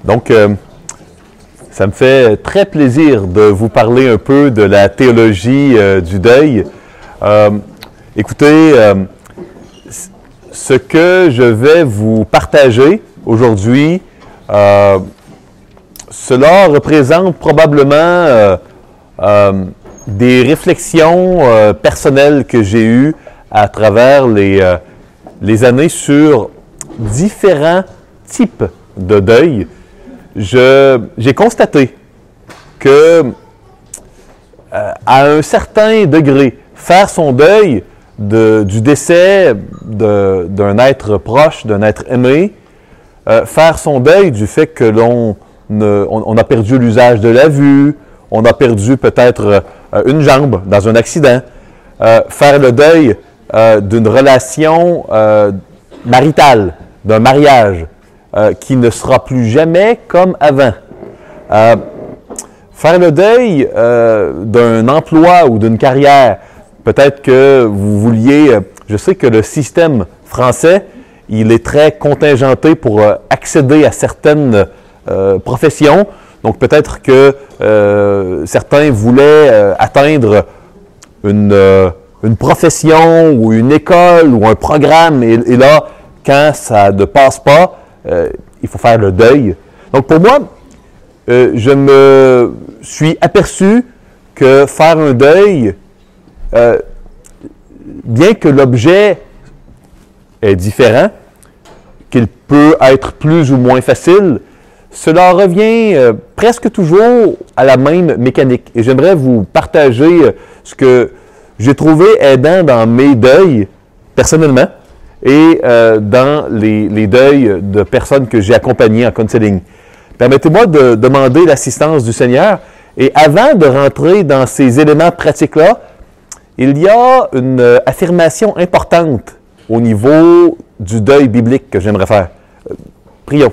Donc, ça me fait très plaisir de vous parler un peu de la théologie du deuil. Écoutez, ce que je vais vous partager aujourd'hui, cela représente probablement des réflexions personnelles que j'ai eues à travers les années sur différents types de deuil. J'ai constaté que, à un certain degré, faire son deuil du décès d'un être proche, d'un être aimé, faire son deuil du fait que on a perdu l'usage de la vue, on a perdu peut-être une jambe dans un accident, faire le deuil d'une relation maritale, d'un mariage qui ne sera plus jamais comme avant. Faire le deuil d'un emploi ou d'une carrière. Peut-être que vous vouliez... je sais que le système français, il est très contingenté pour accéder à certaines professions. Donc peut-être que certains voulaient atteindre une profession ou une école ou un programme. Et là, quand ça ne passe pas, il faut faire le deuil. Donc pour moi, je me suis aperçu que faire un deuil, bien que l'objet est différent, qu'il peut être plus ou moins facile, cela revient presque toujours à la même mécanique. Et j'aimerais vous partager ce que j'ai trouvé aidant dans mes deuils, personnellement, et dans les deuils de personnes que j'ai accompagnées en counseling. Permettez-moi de demander l'assistance du Seigneur. Et avant de rentrer dans ces éléments pratiques-là, il y a une affirmation importante au niveau du deuil biblique que j'aimerais faire. Prions.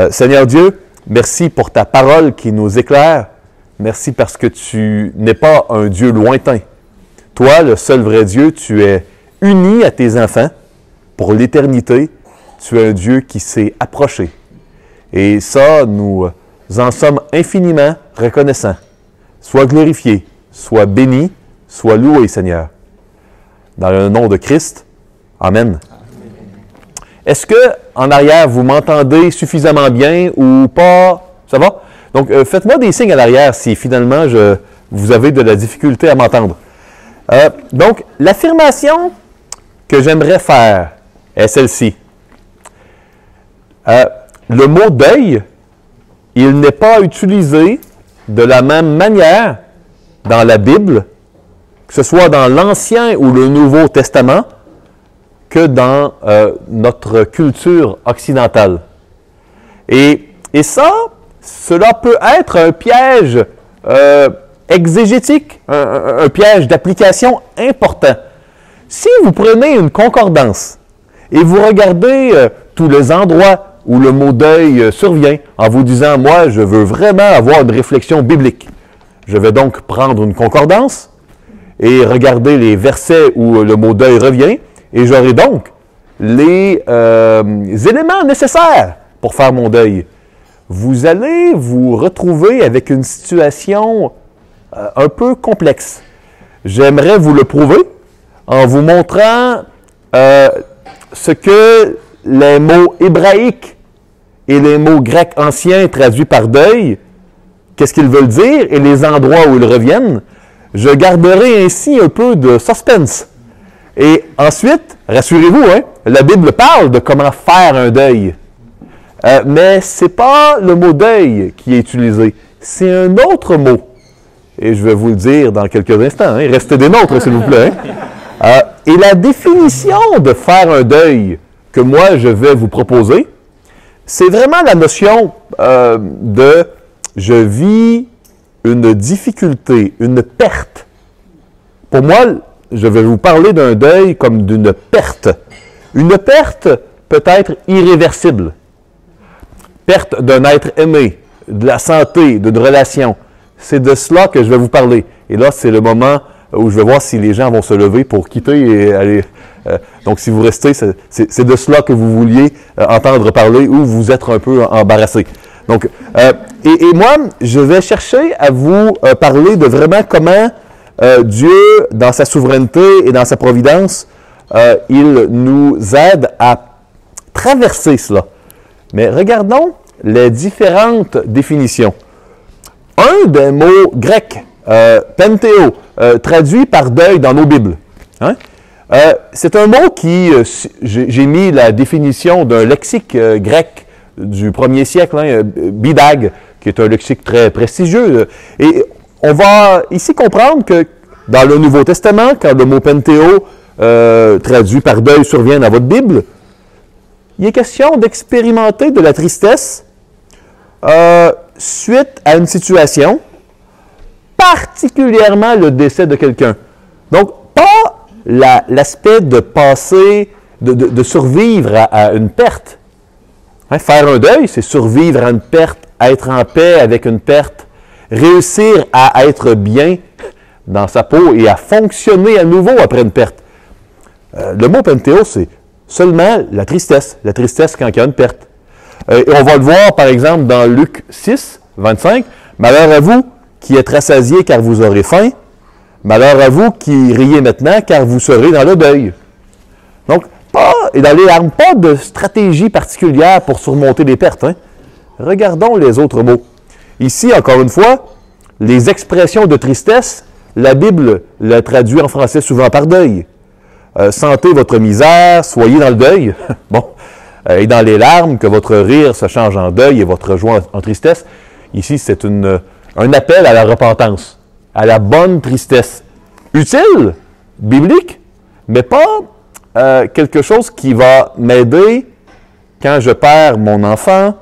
Seigneur Dieu, merci pour ta parole qui nous éclaire. Merci parce que tu n'es pas un Dieu lointain. Toi, le seul vrai Dieu, tu es uni à tes enfants pour l'éternité. Tu es un Dieu qui s'est approché. Et ça, nous en sommes infiniment reconnaissants. Sois glorifié, sois béni, sois loué, Seigneur. Dans le nom de Christ, Amen. Est-ce que, en arrière, vous m'entendez suffisamment bien ou pas? Ça va? Donc, faites-moi des signes à l'arrière si finalement vous avez de la difficulté à m'entendre. Donc, l'affirmation que j'aimerais faire est celle-ci. Le mot « deuil », il n'est pas utilisé de la même manière dans la Bible, que ce soit dans l'Ancien ou le Nouveau Testament, que dans notre culture occidentale. Et ça, cela peut être un piège exégétique, un piège d'application important. Si vous prenez une concordance et vous regardez tous les endroits où le mot deuil survient en vous disant « Moi, je veux vraiment avoir une réflexion biblique », je vais donc prendre une concordance et regarder les versets où le mot deuil revient, et j'aurai donc les éléments nécessaires pour faire mon deuil. Vous allez vous retrouver avec une situation un peu complexe. J'aimerais vous le prouver en vous montrant ce que les mots hébraïques et les mots grecs anciens traduits par deuil, qu'est-ce qu'ils veulent dire et les endroits où ils reviennent. Je garderai ainsi un peu de suspense. Et ensuite, rassurez-vous, la Bible parle de comment faire un deuil. Mais ce n'est pas le mot deuil qui est utilisé, c'est un autre mot. Et je vais vous le dire dans quelques instants. Restez des nôtres, s'il vous plaît. Et la définition de faire un deuil que moi je vais vous proposer, c'est vraiment la notion de « je vis une difficulté, une perte ». Pour moi, je vais vous parler d'un deuil comme d'une perte. Une perte peut être irréversible. Perte d'un être aimé, de la santé, d'une relation. C'est de cela que je vais vous parler. Et là, c'est le moment où je vais voir si les gens vont se lever pour quitter et aller... donc, si vous restez, c'est de cela que vous vouliez entendre parler ou vous êtes un peu embarrassé. Donc, et moi, je vais chercher à vous parler de vraiment comment Dieu, dans sa souveraineté et dans sa providence, il nous aide à traverser cela. Mais regardons les différentes définitions. Un des mots grecs, pentéo, traduit par deuil dans nos Bibles. Hein? C'est un mot qui, j'ai mis la définition d'un lexique grec du 1er siècle, hein, Bidag, qui est un lexique très prestigieux. Et on va ici comprendre que dans le Nouveau Testament, quand le mot pentéo, traduit par deuil, survient dans votre Bible, il est question d'expérimenter de la tristesse suite à une situation, particulièrement le décès de quelqu'un. Donc, pas l'aspect de passer, de survivre à une perte. Hein, faire un deuil, c'est survivre à une perte, être en paix avec une perte, réussir à être bien dans sa peau et à fonctionner à nouveau après une perte. Le mot pentéo, c'est seulement la tristesse quand il y a une perte. Et on va le voir, par exemple, dans Luc 6, 25. « Malheur à vous qui êtes rassasiés car vous aurez faim. Malheur à vous qui riez maintenant car vous serez dans le deuil. » Donc, et dans les larmes, pas de stratégie particulière pour surmonter les pertes. Hein? Regardons les autres mots. Ici, encore une fois, les expressions de tristesse, la Bible la traduit en français souvent par deuil. Sentez votre misère, soyez dans le deuil. Bon. Et dans les larmes, que votre rire se change en deuil et votre joie en tristesse. Ici, c'est un appel à la repentance, à la bonne tristesse. Utile, biblique, mais pas quelque chose qui va m'aider quand je perds mon enfant,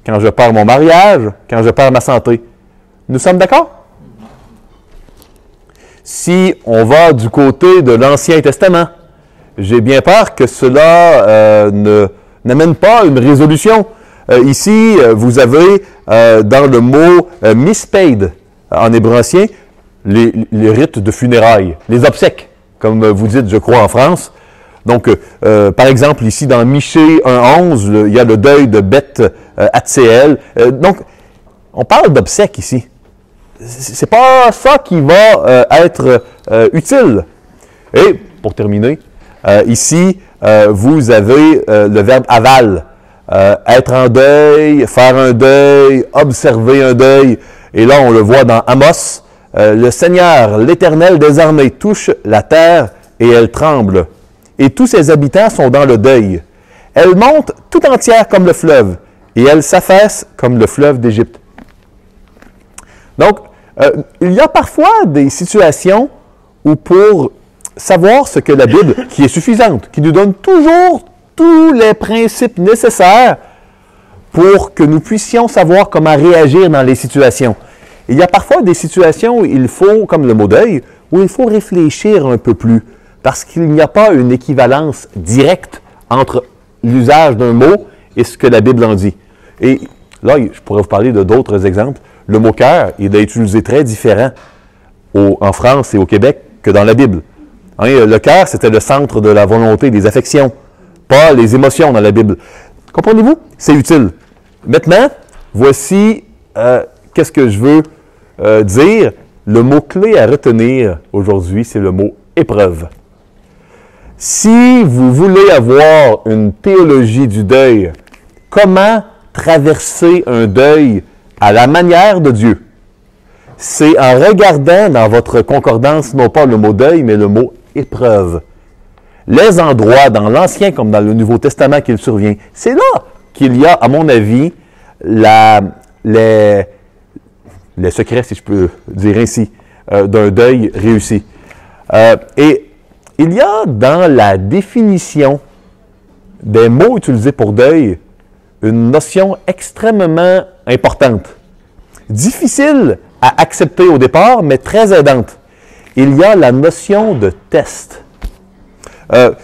quand je perds mon mariage, quand je perds ma santé. Nous sommes d'accord? Si on va du côté de l'Ancien Testament, j'ai bien peur que cela n'amène pas une résolution. Ici, vous avez dans le mot misped en hébreu ancien, les rites de funérailles, les obsèques, comme vous dites, je crois, en France. Donc, par exemple, ici, dans Michée 1.11, il y a le deuil de Beth Hatséel. Donc, on parle d'obsèques ici. C'est pas ça qui va être utile. Et, pour terminer, ici, vous avez le verbe aval. Être en deuil, faire un deuil, observer un deuil. Et là, on le voit dans Amos. Le Seigneur, l'Éternel des armées, touche la terre et elle tremble. Et tous ses habitants sont dans le deuil. Elle monte tout entière comme le fleuve, et elle s'affaisse comme le fleuve d'Égypte. Donc, il y a parfois des situations où pour savoir ce que la Bible, qui est suffisante, qui nous donne toujours tous les principes nécessaires pour que nous puissions savoir comment réagir dans les situations. Il y a parfois des situations où il faut, comme le mot deuil, où il faut réfléchir un peu plus, parce qu'il n'y a pas une équivalence directe entre l'usage d'un mot et ce que la Bible en dit. Et là, je pourrais vous parler de d'autres exemples. Le mot « cœur », il est utilisé très différent en France et au Québec que dans la Bible. Hein, le cœur, c'était le centre de la volonté, des affections, pas les émotions dans la Bible. Comprenez-vous? C'est utile. Maintenant, voici qu'est-ce que je veux dire. Le mot-clé à retenir aujourd'hui, c'est le mot « épreuve ». Si vous voulez avoir une théologie du deuil, comment traverser un deuil à la manière de Dieu? C'est en regardant dans votre concordance, non pas le mot deuil, mais le mot épreuve. Les endroits dans l'Ancien comme dans le Nouveau Testament qu'il survient, c'est là qu'il y a, à mon avis, les secrets, si je peux dire ainsi, d'un deuil réussi. Et il y a dans la définition des mots utilisés pour deuil une notion extrêmement importante. Difficile à accepter au départ, mais très aidante. Il y a la notion de test.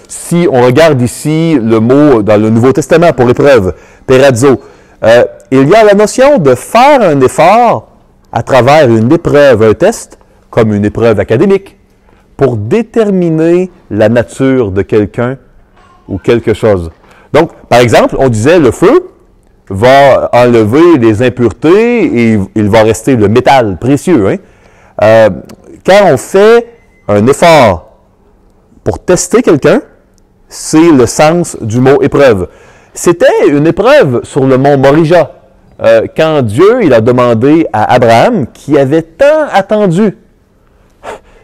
Si on regarde ici le mot dans le Nouveau Testament pour épreuve, perazzo, il y a la notion de faire un effort à travers une épreuve, un test, comme une épreuve académique, pour déterminer la nature de quelqu'un ou quelque chose. Donc, par exemple, on disait le feu, va enlever les impuretés et il va rester le métal précieux. Hein? Quand on fait un effort pour tester quelqu'un, c'est le sens du mot épreuve. C'était une épreuve sur le mont Morija, quand Dieu il a demandé à Abraham, qui avait tant attendu,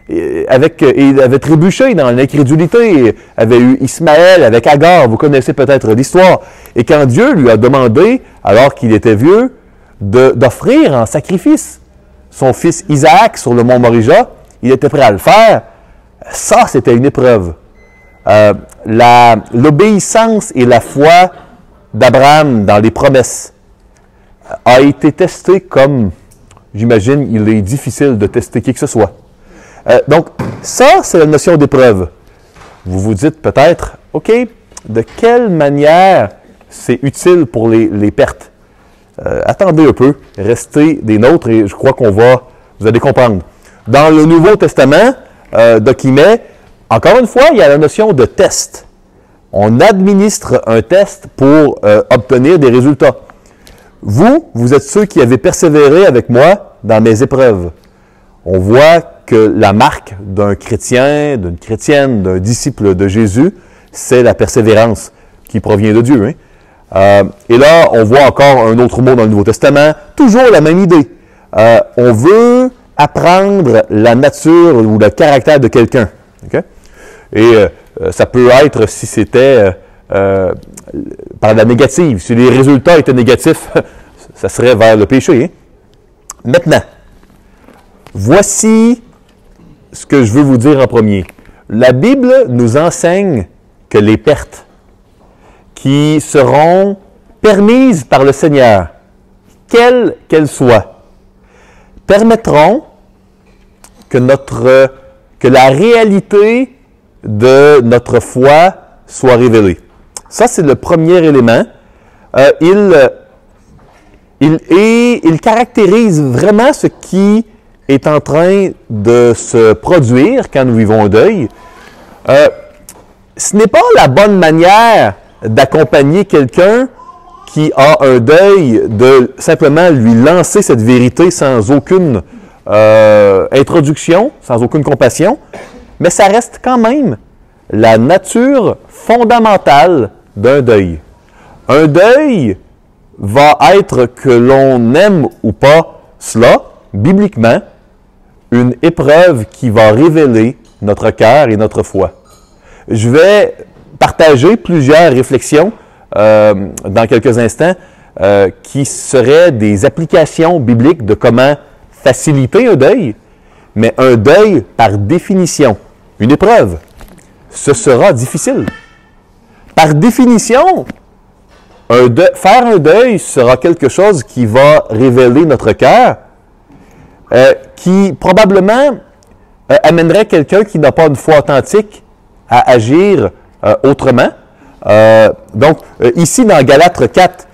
il avait trébuché dans l'incrédulité, avait eu Ismaël avec Agar, vous connaissez peut-être l'histoire, et quand Dieu lui a demandé, alors qu'il était vieux, d'offrir en sacrifice son fils Isaac sur le mont Morija, il était prêt à le faire. Ça, c'était une épreuve. L'obéissance et la foi d'Abraham dans les promesses a été testée comme, j'imagine, il est difficile de tester qui que ce soit. Donc, ça, c'est la notion d'épreuve. Vous vous dites peut-être, OK, de quelle manière c'est utile pour les pertes? Attendez un peu, restez des nôtres et je crois vous allez comprendre. Dans le Nouveau Testament, d'Okimet, encore une fois, il y a la notion de test. On administre un test pour obtenir des résultats. Vous êtes ceux qui avez persévéré avec moi dans mes épreuves. On voit que la marque d'un chrétien, d'une chrétienne, d'un disciple de Jésus, c'est la persévérance qui provient de Dieu. Hein? Et là, on voit encore un autre mot dans le Nouveau Testament, toujours la même idée. On veut apprendre la nature ou le caractère de quelqu'un. Okay? Et ça peut être, si c'était par la négative, si les résultats étaient négatifs, ça serait vers le péché. Hein? Maintenant, voici ce que je veux vous dire en premier. La Bible nous enseigne que les pertes qui seront permises par le Seigneur, quelles qu'elles soient, permettront que la réalité de notre foi soit révélée. Ça, c'est le premier élément. Il caractérise vraiment ce qui est en train de se produire quand nous vivons un deuil. Ce n'est pas la bonne manière d'accompagner quelqu'un qui a un deuil, de simplement lui lancer cette vérité sans aucune introduction, sans aucune compassion, mais ça reste quand même la nature fondamentale d'un deuil. Un deuil va être, que l'on aime ou pas cela, bibliquement, une épreuve qui va révéler notre cœur et notre foi. Je vais partager plusieurs réflexions dans quelques instants qui seraient des applications bibliques de comment faciliter un deuil, mais un deuil, par définition, une épreuve, ce sera difficile. Par définition, faire un deuil sera quelque chose qui va révéler notre cœur, qui probablement amènerait quelqu'un qui n'a pas une foi authentique à agir autrement. Donc, ici, dans Galates 4,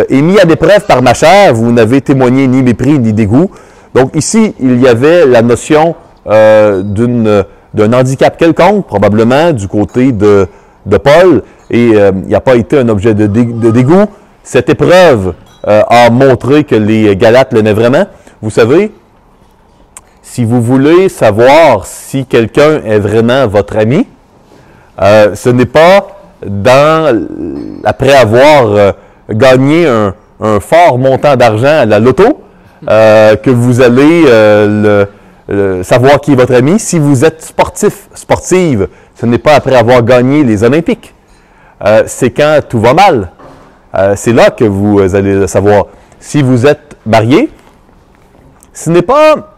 est mis à l'épreuve par ma chair, vous n'avez témoigné ni mépris ni dégoût. Donc, ici, il y avait la notion d'un handicap quelconque, probablement du côté de Paul, et il n'a pas été un objet de dégoût. Cette épreuve a montré que les Galates l'aimaient vraiment. Vous savez, si vous voulez savoir si quelqu'un est vraiment votre ami, ce n'est pas après avoir gagné un fort montant d'argent à la loto que vous allez savoir qui est votre ami. Si vous êtes sportive, ce n'est pas après avoir gagné les Olympiques. C'est quand tout va mal. C'est là que vous allez le savoir. Si vous êtes marié, ce n'est pas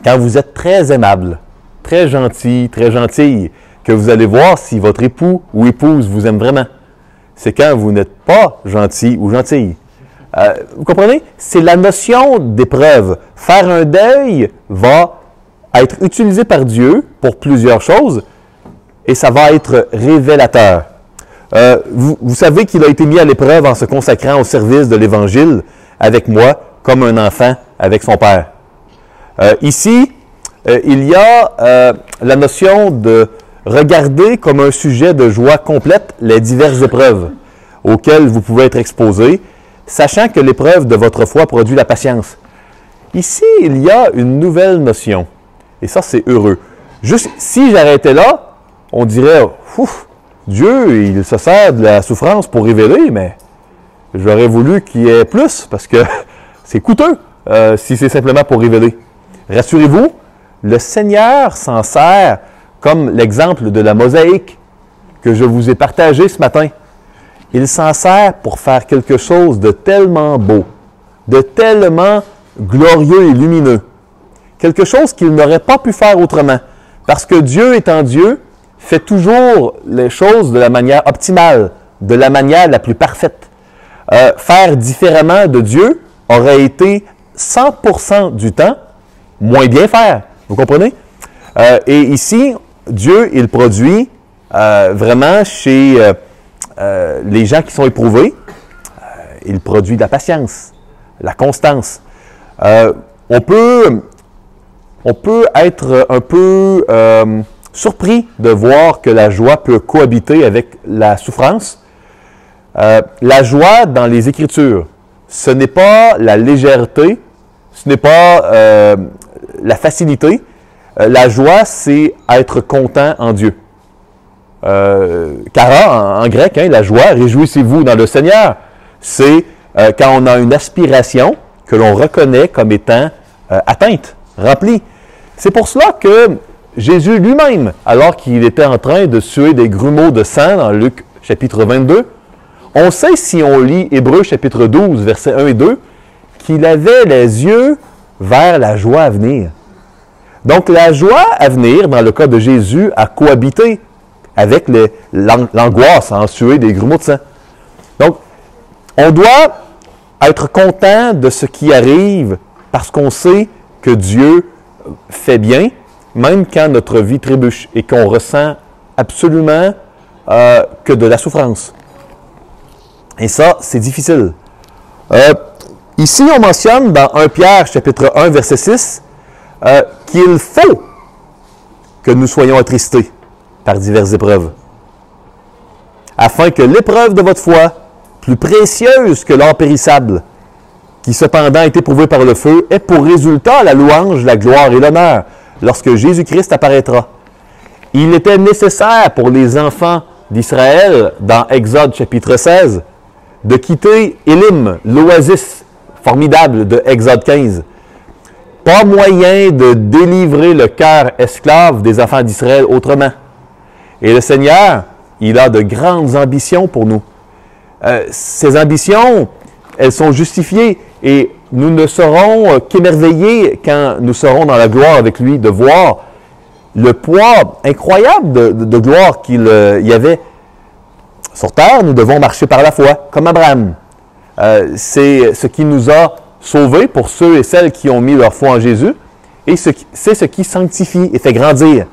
quand vous êtes très aimable, très gentil, très gentille, que vous allez voir si votre époux ou épouse vous aime vraiment. C'est quand vous n'êtes pas gentil ou gentille. Vous comprenez? C'est la notion d'épreuve. Faire un deuil va être utilisé par Dieu pour plusieurs choses et ça va être révélateur. Vous savez qu'il a été mis à l'épreuve en se consacrant au service de l'Évangile avec moi, comme un enfant avec son père. Ici, il y a la notion de regarder comme un sujet de joie complète les diverses épreuves auxquelles vous pouvez être exposé sachant que l'épreuve de votre foi produit la patience. Ici, il y a une nouvelle notion. Et ça, c'est heureux. Juste, si j'arrêtais là, on dirait, ouf, Dieu, il se sert de la souffrance pour révéler, mais j'aurais voulu qu'il y ait plus, parce que c'est coûteux si c'est simplement pour révéler. Rassurez-vous, le Seigneur s'en sert comme l'exemple de la mosaïque que je vous ai partagé ce matin. Il s'en sert pour faire quelque chose de tellement beau, de tellement glorieux et lumineux. Quelque chose qu'il n'aurait pas pu faire autrement. Parce que Dieu étant Dieu, fait toujours les choses de la manière optimale, de la manière la plus parfaite. Faire différemment de Dieu aurait été 100% du temps moins bien faire. Vous comprenez? Et ici, Dieu, il produit vraiment chez les gens qui sont éprouvés, il produit de la patience, la constance. On peut être un peu surpris de voir que la joie peut cohabiter avec la souffrance. La joie dans les Écritures, ce n'est pas la légèreté, ce n'est pas la facilité. La joie, c'est être content en Dieu. Kara, en grec, la joie, réjouissez-vous dans le Seigneur. C'est quand on a une aspiration que l'on reconnaît comme étant atteinte, remplie. C'est pour cela que Jésus lui-même, alors qu'il était en train de suer des grumeaux de sang dans Luc chapitre 22, on sait si on lit Hébreux chapitre 12, versets 1 et 2, qu'il avait les yeux vers la joie à venir. Donc la joie à venir, dans le cas de Jésus, a cohabité avec l'angoisse à en suer des grumeaux de sang. Donc, on doit être content de ce qui arrive parce qu'on sait que Dieu fait bien, même quand notre vie trébuche et qu'on ressent absolument que de la souffrance. Et ça, c'est difficile. Ici, on mentionne dans 1 Pierre, chapitre 1, verset 6, qu'il faut que nous soyons attristés par diverses épreuves, afin que l'épreuve de votre foi, plus précieuse que l'or périssable, qui cependant est éprouvé par le feu, ait pour résultat la louange, la gloire et l'honneur, lorsque Jésus-Christ apparaîtra. Il était nécessaire pour les enfants d'Israël, dans Exode chapitre 16, de quitter Élim, l'oasis formidable de Exode 15. Pas moyen de délivrer le cœur esclave des enfants d'Israël autrement. Et le Seigneur, il a de grandes ambitions pour nous. Ces ambitions, elles sont justifiées et nous ne serons qu'émerveillés quand nous serons dans la gloire avec lui, de voir le poids incroyable de gloire qu'il y avait. Sur terre, nous devons marcher par la foi, comme Abraham. C'est ce qui nous a sauvés pour ceux et celles qui ont mis leur foi en Jésus, et c'est ce qui sanctifie et fait grandir.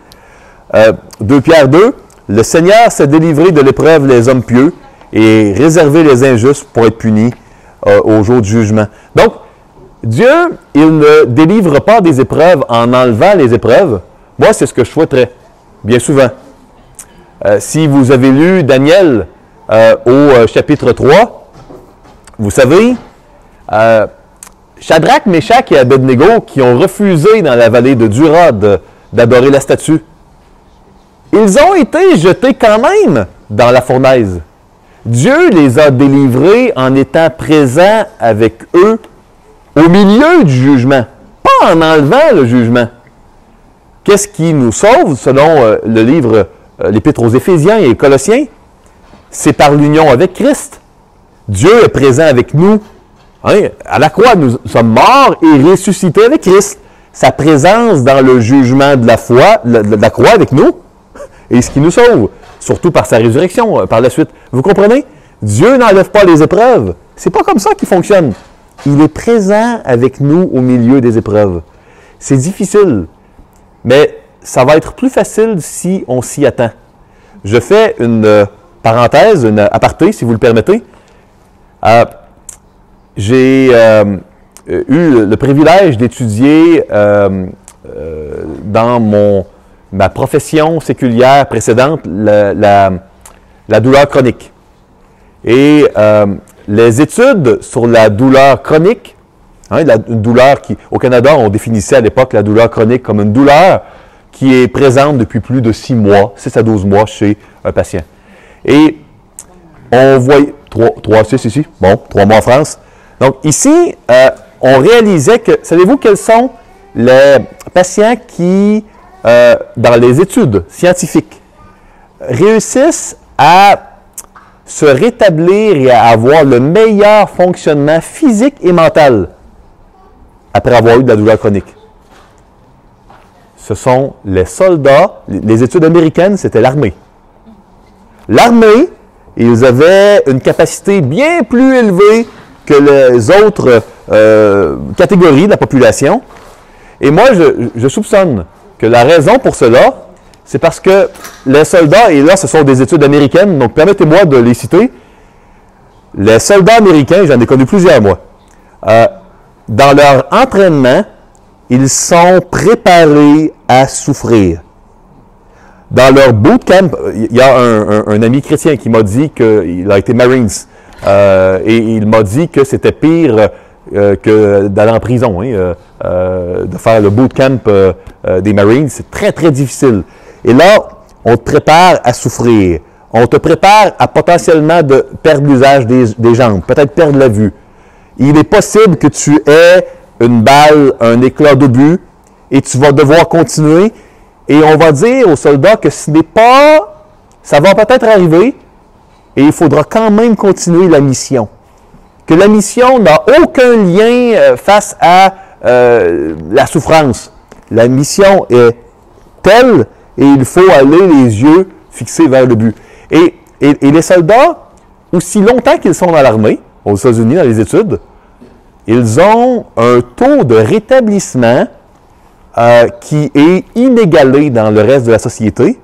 2 Pierre 2, le Seigneur s'est délivré de l'épreuve les hommes pieux et réservé les injustes pour être punis au jour du jugement. Donc, Dieu, il ne délivre pas des épreuves en enlevant les épreuves. Moi, c'est ce que je souhaiterais, bien souvent. Si vous avez lu Daniel au chapitre 3, vous savez, Shadrach, Meshach et Abednego, qui ont refusé dans la vallée de Dura d'adorer la statue, ils ont été jetés quand même dans la fournaise. Dieu les a délivrés en étant présent avec eux au milieu du jugement, pas en enlevant le jugement. Qu'est-ce qui nous sauve, selon le livre, l'Épître aux Éphésiens et Colossiens? C'est par l'union avec Christ. Dieu est présent avec nous. Hein? À la croix, nous sommes morts et ressuscités avec Christ. Sa présence dans le jugement de la foi, de la croix avec nous, et ce qui nous sauve, surtout par sa résurrection par la suite. Vous comprenez? Dieu n'enlève pas les épreuves. C'est pas comme ça qu'il fonctionne. Il est présent avec nous au milieu des épreuves. C'est difficile, mais ça va être plus facile si on s'y attend. Je fais une parenthèse, une aparté, si vous le permettez. J'ai eu le privilège d'étudier dans ma profession séculière précédente la douleur chronique. Et les études sur la douleur chronique, hein, une douleur qui, au Canada, on définissait à l'époque la douleur chronique comme une douleur qui est présente depuis plus de 6 mois, 6 à 12 mois chez un patient. Et on voyait, 6 ici, bon, 3 mois en France. Donc ici, on réalisait que, savez-vous quels sont les patients qui, dans les études scientifiques, réussissent à se rétablir et à avoir le meilleur fonctionnement physique et mental après avoir eu de la douleur chronique? Ce sont les soldats, les études américaines, c'était l'armée. L'armée, ils avaient une capacité bien plus élevée que les autres catégories de la population. Et moi, je soupçonne que la raison pour cela, c'est parce que les soldats, et là, ce sont des études américaines, donc permettez-moi de les citer. Les soldats américains, j'en ai connu plusieurs, moi, dans leur entraînement, ils sont préparés à souffrir. Dans leur bootcamp, il y a un ami chrétien qui m'a dit qu'il a été Marines, et il m'a dit que c'était pire que d'aller en prison, hein, de faire le bootcamp des Marines. C'est très, très difficile. Et là, on te prépare à souffrir. On te prépare à potentiellement de perdre l'usage des jambes, peut-être perdre la vue. Il est possible que tu aies une balle, un éclat d'obus, et tu vas devoir continuer. Et on va dire aux soldats que ce n'est pas... Ça va peut-être arriver, et il faudra quand même continuer la mission. Que la mission n'a aucun lien face à la souffrance. La mission est telle, et il faut aller les yeux fixés vers le but. Et les soldats, aussi longtemps qu'ils sont dans l'armée, aux États-Unis, dans les études, ils ont un taux de rétablissement qui est inégalé dans le reste de la société.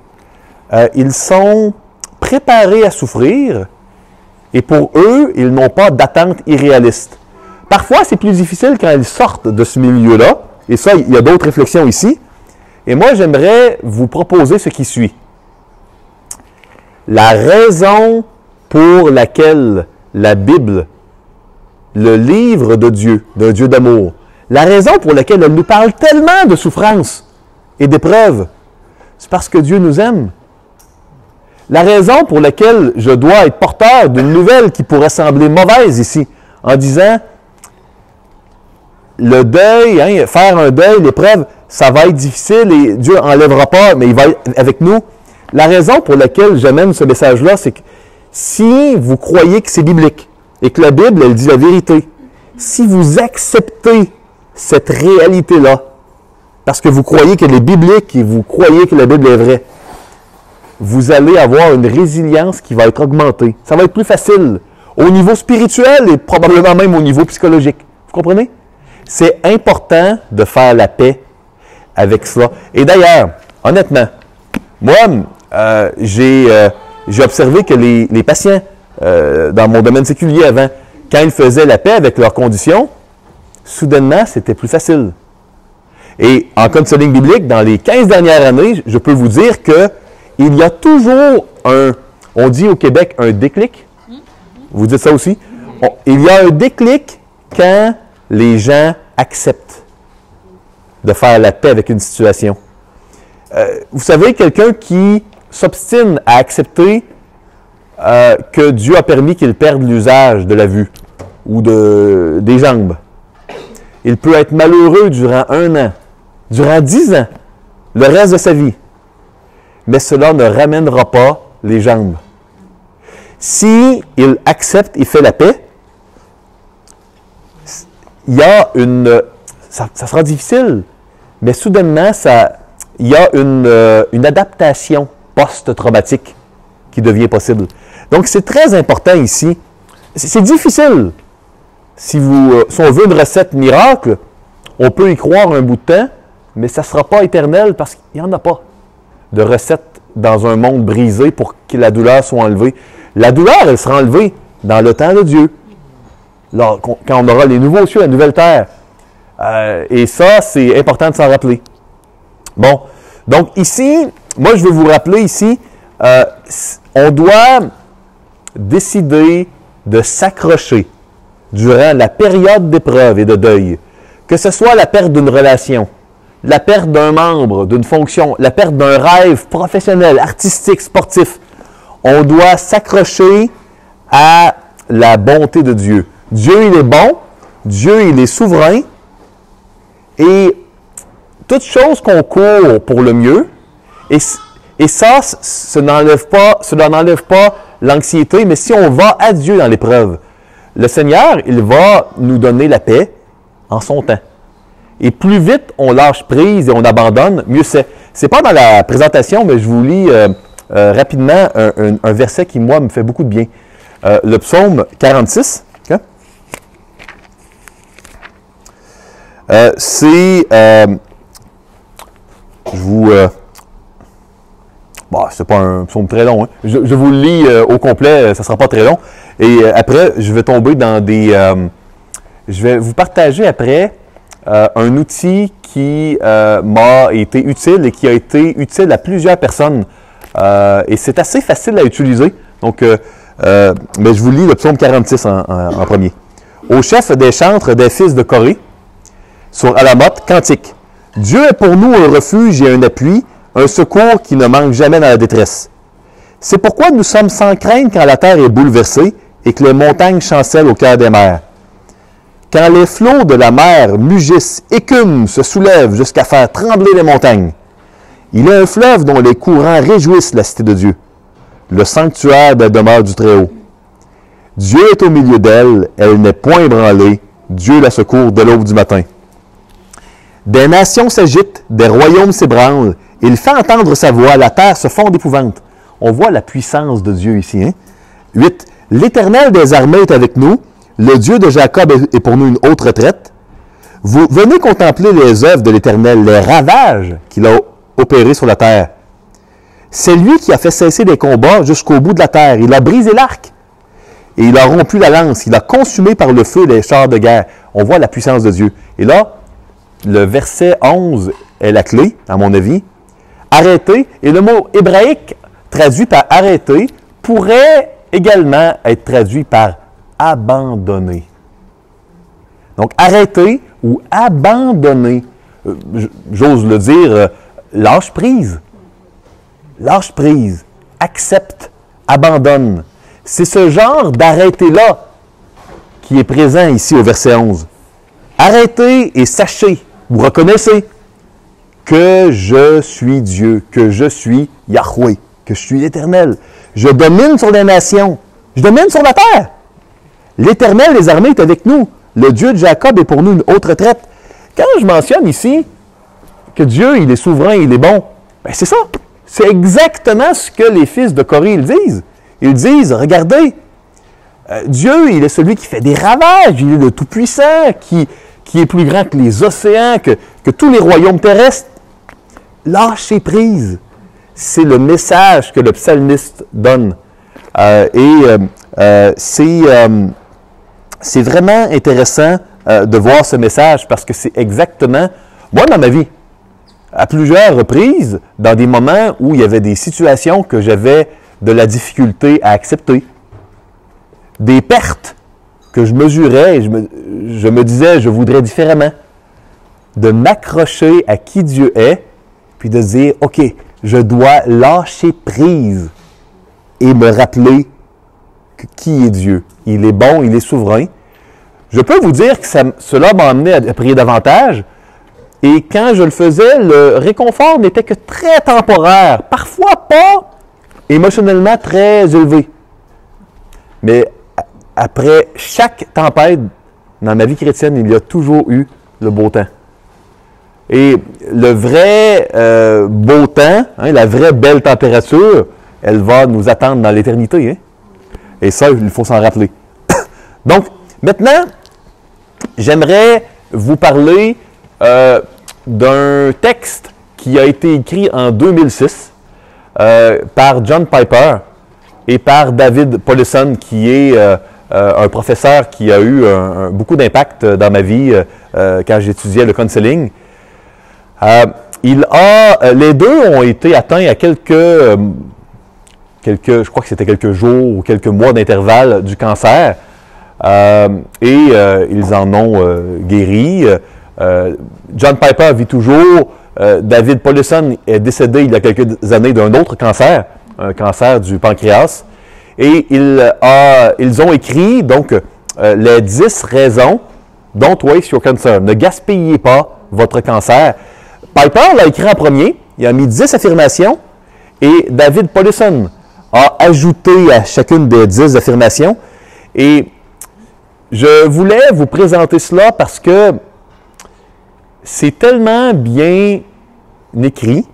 Ils sont préparés à souffrir et pour eux, ils n'ont pas d'attente irréaliste. Parfois, c'est plus difficile quand ils sortent de ce milieu-là. Et ça, il y a d'autres réflexions ici. Et moi, j'aimerais vous proposer ce qui suit. La raison pour laquelle la Bible, le livre de Dieu, d'un Dieu d'amour, la raison pour laquelle elle nous parle tellement de souffrance et d'épreuves, c'est parce que Dieu nous aime. La raison pour laquelle je dois être porteur d'une nouvelle qui pourrait sembler mauvaise ici, en disant le deuil, hein, faire un deuil, l'épreuve, ça va être difficile et Dieu n'enlèvera pas, mais il va être avec nous. La raison pour laquelle j'amène ce message-là, c'est que si vous croyez que c'est biblique et que la Bible, elle dit la vérité, si vous acceptez cette réalité-là, parce que vous croyez qu'elle est biblique et vous croyez que la Bible est vraie, vous allez avoir une résilience qui va être augmentée. Ça va être plus facile au niveau spirituel et probablement même au niveau psychologique. Vous comprenez? C'est important de faire la paix avec cela. Et d'ailleurs, honnêtement, moi, j'ai observé que les patients, dans mon domaine séculier avant, quand ils faisaient la paix avec leurs conditions, soudainement, c'était plus facile. Et en counseling biblique, dans les 15 dernières années, je peux vous dire que il y a toujours on dit au Québec, un déclic. Vous dites ça aussi? Il y a un déclic quand les gens acceptent de faire la paix avec une situation. Vous savez, quelqu'un qui s'obstine à accepter que Dieu a permis qu'il perde l'usage de la vue ou des jambes, il peut être malheureux durant 1 an, durant 10 ans, le reste de sa vie. Mais cela ne ramènera pas les jambes. Si il accepte et fait la paix, il y a ça sera difficile, mais soudainement, il y a une adaptation post-traumatique qui devient possible. Donc, c'est très important ici. C'est difficile. Si on veut une recette miracle, on peut y croire un bout de temps, mais ça ne sera pas éternel parce qu'il n'y en a pas de recette dans un monde brisé pour que la douleur soit enlevée. La douleur, elle sera enlevée dans le temps de Dieu. Là, quand on aura les nouveaux cieux, la nouvelle terre. Et ça, c'est important de s'en rappeler. Bon, donc ici, moi je veux vous rappeler ici, on doit décider de s'accrocher durant la période d'épreuve et de deuil, que ce soit la perte d'une relation, la perte d'un membre, d'une fonction, la perte d'un rêve professionnel, artistique, sportif, on doit s'accrocher à la bonté de Dieu. Dieu, il est bon, Dieu, il est souverain, et toute chose concourt pour le mieux, et ça, cela n'enlève pas l'anxiété, mais si on va à Dieu dans l'épreuve, le Seigneur, il va nous donner la paix en son temps. Et plus vite on lâche prise et on abandonne, mieux c'est. C'est pas dans la présentation, mais je vous lis rapidement un verset qui, moi, me fait beaucoup de bien. Le psaume 46. Okay? Bon, c'est pas un psaume très long. Hein? Je vous le lis au complet, ça sera pas très long. Et après, je vais tomber dans des... je vais vous partager après un outil qui m'a été utile et qui a été utile à plusieurs personnes. Et c'est assez facile à utiliser. Donc, mais je vous lis le psaume 46 en premier. Au chef des chantres des fils de Corée, sur Alamoth, cantique. Dieu est pour nous un refuge et un appui, un secours qui ne manque jamais dans la détresse. C'est pourquoi nous sommes sans crainte quand la terre est bouleversée et que les montagnes chancellent au cœur des mers. Quand les flots de la mer mugissent, écument, se soulèvent jusqu'à faire trembler les montagnes. Il est un fleuve dont les courants réjouissent la cité de Dieu, le sanctuaire des demeures du Très-Haut. Dieu est au milieu d'elle, elle n'est point ébranlée, Dieu la secourt de l'aube du matin. Des nations s'agitent, des royaumes s'ébranlent, il fait entendre sa voix, la terre se fond d'épouvante. On voit la puissance de Dieu ici. Hein? 8. L'Éternel des armées est avec nous, le Dieu de Jacob est pour nous une haute retraite. Vous venez contempler les œuvres de l'Éternel, les ravages qu'il a opérés sur la terre. C'est lui qui a fait cesser les combats jusqu'au bout de la terre. Il a brisé l'arc et il a rompu la lance. Il a consumé par le feu les chars de guerre. On voit la puissance de Dieu. Et là, le verset 11 est la clé, à mon avis. Arrêter, et le mot hébraïque traduit par arrêter pourrait également être traduit par abandonner. Donc, arrêter ou abandonner, j'ose le dire, lâche prise. Lâche prise, accepte, abandonne. C'est ce genre d'arrêter-là qui est présent ici au verset 11. Arrêtez et sachez, vous reconnaissez que je suis Dieu, que je suis Yahweh, que je suis l'Éternel. Je domine sur les nations, je domine sur la terre. L'Éternel des armées est avec nous. Le Dieu de Jacob est pour nous une haute retraite. Quand je mentionne ici que Dieu, il est souverain, il est bon, ben c'est ça. C'est exactement ce que les fils de Corée ils disent. Ils disent, regardez, Dieu, il est celui qui fait des ravages, il est le Tout-Puissant, qui est plus grand que les océans, que tous les royaumes terrestres. Lâchez prise. C'est le message que le psalmiste donne. C'est vraiment intéressant de voir ce message parce que c'est exactement, moi dans ma vie, à plusieurs reprises, dans des moments où il y avait des situations que j'avais de la difficulté à accepter, des pertes que je mesurais et je me disais, je voudrais différemment, de m'accrocher à qui Dieu est, puis de dire, OK, je dois lâcher prise et me rappeler qui est Dieu. Il est bon, il est souverain. Je peux vous dire que cela m'a amené à prier davantage, et quand je le faisais, le réconfort n'était que très temporaire, parfois pas émotionnellement très élevé. Mais après chaque tempête dans ma vie chrétienne, il y a toujours eu le beau temps. Et le vrai beau temps, hein, la vraie belle température, elle va nous attendre dans l'éternité. Hein? Et ça, il faut s'en rappeler. Donc, maintenant, j'aimerais vous parler d'un texte qui a été écrit en 2006 par John Piper et par David Powlison, qui est un professeur qui a eu beaucoup d'impact dans ma vie quand j'étudiais le counseling. Les deux ont été atteints à quelques je crois que c'était quelques jours ou quelques mois d'intervalle du cancer. Ils en ont guéri. John Piper vit toujours. David Powlison est décédé il y a quelques années d'un autre cancer, un cancer du pancréas. Et ils ont écrit donc les 10 raisons don't waste your cancer. Ne gaspillez pas votre cancer. Piper l'a écrit en premier. Il a mis 10 affirmations. Et David Powlison a ajouté à chacune des 10 affirmations. Et je voulais vous présenter cela parce que c'est tellement bien écrit.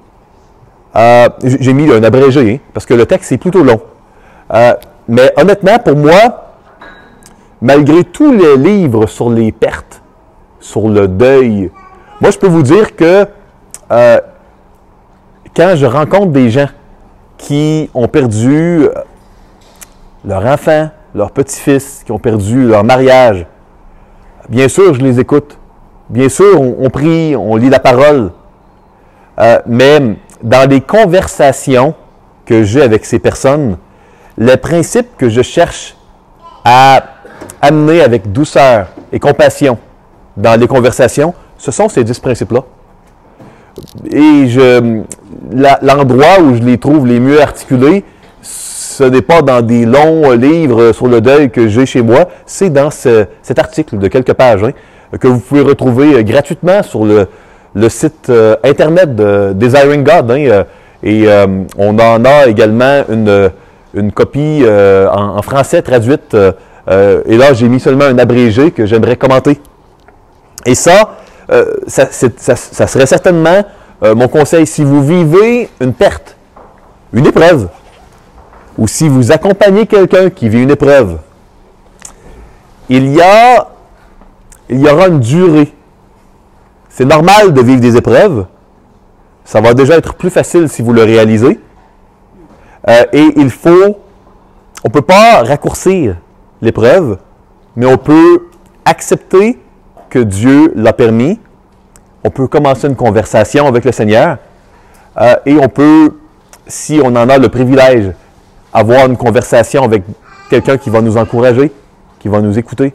J'ai mis un abrégé, hein, parce que le texte est plutôt long. Mais honnêtement, pour moi, malgré tous les livres sur les pertes, sur le deuil, moi je peux vous dire que quand je rencontre des gens qui ont perdu leur enfant, leur petit-fils, qui ont perdu leur mariage, bien sûr, je les écoute. Bien sûr, on prie, on lit la parole. Mais dans les conversations que j'ai avec ces personnes, les principes que je cherche à amener avec douceur et compassion dans les conversations, ce sont ces 10 principes-là. Et l'endroit où je les trouve les mieux articulés, ce n'est pas dans des longs livres sur le deuil que j'ai chez moi, c'est dans cet article de quelques pages que vous pouvez retrouver gratuitement sur le site Internet de Desiring God. On en a également une copie en français traduite. Et là, j'ai mis seulement un abrégé que j'aimerais commenter. Et ça serait certainement mon conseil. Si vous vivez une perte, une épreuve, ou si vous accompagnez quelqu'un qui vit une épreuve, il y aura une durée. C'est normal de vivre des épreuves. Ça va déjà être plus facile si vous le réalisez. Et on ne peut pas raccourcir l'épreuve, mais on peut accepter que Dieu l'a permis. On peut commencer une conversation avec le Seigneur. Et on peut, si on en a le privilège, avoir une conversation avec quelqu'un qui va nous encourager, qui va nous écouter.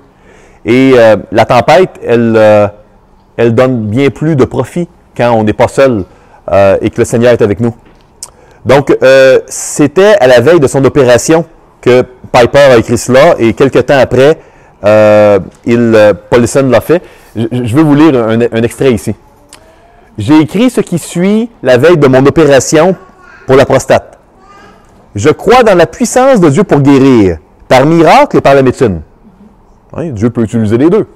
Et la tempête, elle donne bien plus de profit quand on n'est pas seul et que le Seigneur est avec nous. Donc, c'était à la veille de son opération que Piper a écrit cela, et quelques temps après, Powlison l'a fait. Je vais vous lire un extrait ici. « J'ai écrit ce qui suit la veille de mon opération pour la prostate. Je crois dans la puissance de Dieu pour guérir, par miracle et par la médecine. » Dieu peut utiliser les deux.